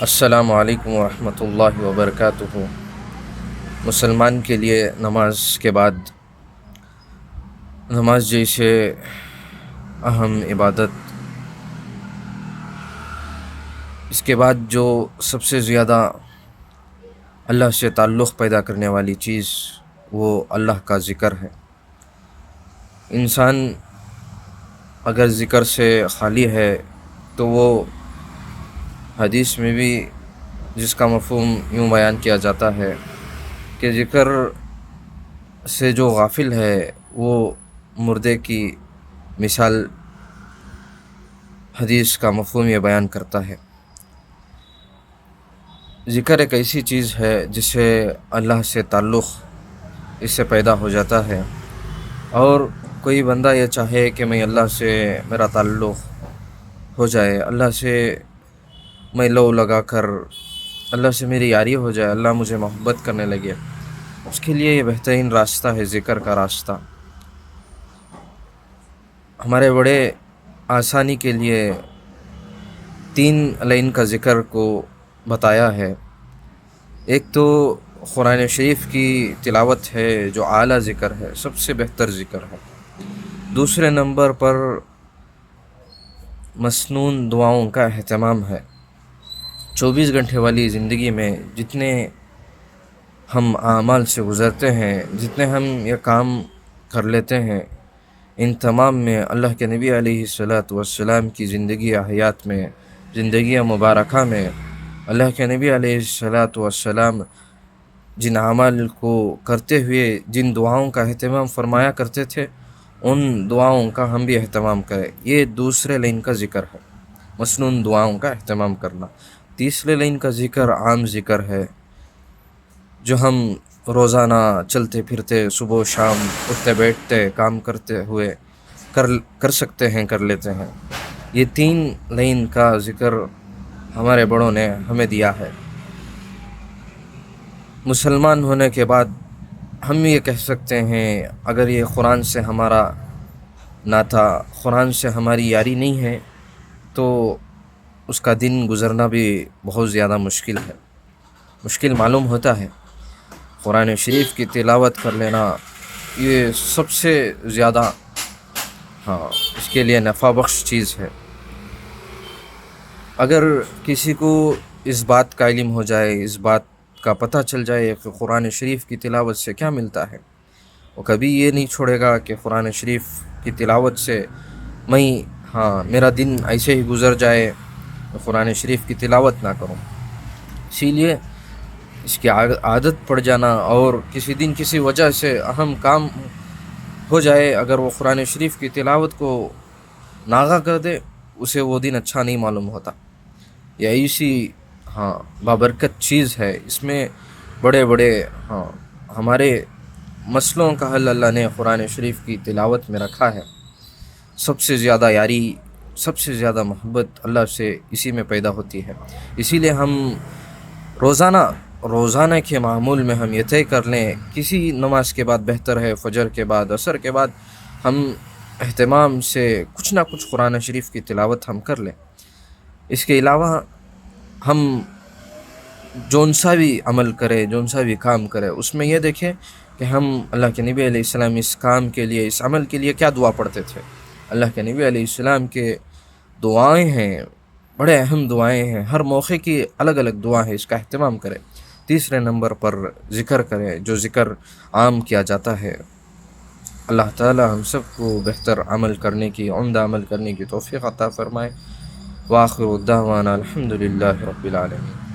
السلام علیکم ورحمۃ اللہ وبرکاتہ۔ مسلمان کے لیے نماز کے بعد نماز جیسے اہم عبادت، اس کے بعد جو سب سے زیادہ اللہ سے تعلق پیدا کرنے والی چیز وہ اللہ کا ذکر ہے۔ انسان اگر ذکر سے خالی ہے تو وہ حدیث میں بھی جس کا مفہوم یوں بیان کیا جاتا ہے کہ ذکر سے جو غافل ہے وہ مردے کی مثال حدیث کا مفہوم یہ بیان کرتا ہے۔ ذکر ایک ایسی چیز ہے جس سے اللہ سے تعلق اس سے پیدا ہو جاتا ہے، اور کوئی بندہ یہ چاہے کہ میں اللہ سے میرا تعلق ہو جائے، اللہ سے میں لو لگا کر اللہ سے میری یاری ہو جائے، اللہ مجھے محبت کرنے لگے، اس کے لیے یہ بہترین راستہ ہے ذکر کا راستہ۔ ہمارے بڑے آسانی کے لیے 3 لائن کا ذکر کو بتایا ہے۔ ایک تو قرآن شریف کی تلاوت ہے جو اعلیٰ ذکر ہے، سب سے بہتر ذکر ہے۔ دوسرے نمبر پر مسنون دعاؤں کا اہتمام ہے۔ 24 گھنٹے والی زندگی میں جتنے ہم اعمال سے گزرتے ہیں، جتنے ہم یہ کام کر لیتے ہیں، ان تمام میں اللہ کے نبی علیہ السلام کی زندگی حیات میں، زندگی مبارکہ میں اللہ کے نبی علیہ السلام جن اعمال کو کرتے ہوئے جن دعاؤں کا اہتمام فرمایا کرتے تھے، ان دعاؤں کا ہم بھی اہتمام کریں۔ یہ دوسرے لائن کا ذکر ہے، مسنون دعاؤں کا اہتمام کرنا۔ تیسرے لائن کا ذکر عام ذکر ہے جو ہم روزانہ چلتے پھرتے صبح و شام اٹھتے بیٹھتے کام کرتے ہوئے کر سکتے ہیں، کر لیتے ہیں۔ یہ 3 لائن کا ذکر ہمارے بڑوں نے ہمیں دیا ہے۔ مسلمان ہونے کے بعد ہم یہ کہہ سکتے ہیں اگر یہ قرآن سے ہمارا ناطہ، قرآن سے ہماری یاری نہیں ہے تو اس کا دن گزرنا بھی بہت زیادہ مشکل معلوم ہوتا ہے۔ قرآن شریف کی تلاوت کر لینا یہ سب سے زیادہ اس کے لیے نفع بخش چیز ہے۔ اگر کسی کو اس بات کا علم ہو جائے، اس بات کا پتہ چل جائے کہ قرآن شریف کی تلاوت سے کیا ملتا ہے، وہ کبھی یہ نہیں چھوڑے گا کہ قرآن شریف کی تلاوت سے میرا دن ایسے ہی گزر جائے، قرآن شریف کی تلاوت نہ کروں۔ اسی لیے اس کی عادت پڑ جانا، اور کسی دن کسی وجہ سے اہم کام ہو جائے، اگر وہ قرآن شریف کی تلاوت کو ناغہ کر دے، اسے وہ دن اچھا نہیں معلوم ہوتا۔ یہ ایسی بابرکت چیز ہے، اس میں بڑے ہمارے مسئلوں کا حل اللہ نے قرآن شریف کی تلاوت میں رکھا ہے۔ سب سے زیادہ یاری، سب سے زیادہ محبت اللہ سے اسی میں پیدا ہوتی ہے۔ اسی لیے ہم روزانہ کے معمول میں ہم یہ طے کر لیں، کسی نماز کے بعد بہتر ہے، فجر کے بعد، عصر کے بعد ہم اہتمام سے کچھ نہ کچھ قرآن شریف کی تلاوت ہم کر لیں۔ اس کے علاوہ ہم جون سا بھی عمل کرے، جون سا بھی کام کرے، اس میں یہ دیکھیں کہ ہم اللہ کے نبی علیہ السلام اس کام کے لیے، اس عمل کے لیے کیا دعا پڑھتے تھے۔ اللہ کے نبی علیہ السلام کے دعائیں ہیں، بڑے اہم دعائیں ہیں، ہر موقع کی الگ الگ دعا ہے، اس کا اہتمام کریں۔ تیسرے نمبر پر ذکر کریں، جو ذکر عام کیا جاتا ہے۔ اللہ تعالی ہم سب کو بہتر عمل کرنے کی، عمدہ عمل کرنے کی توفیق عطا فرمائے۔ وآخر دعوانا الحمدللہ رب العالمین۔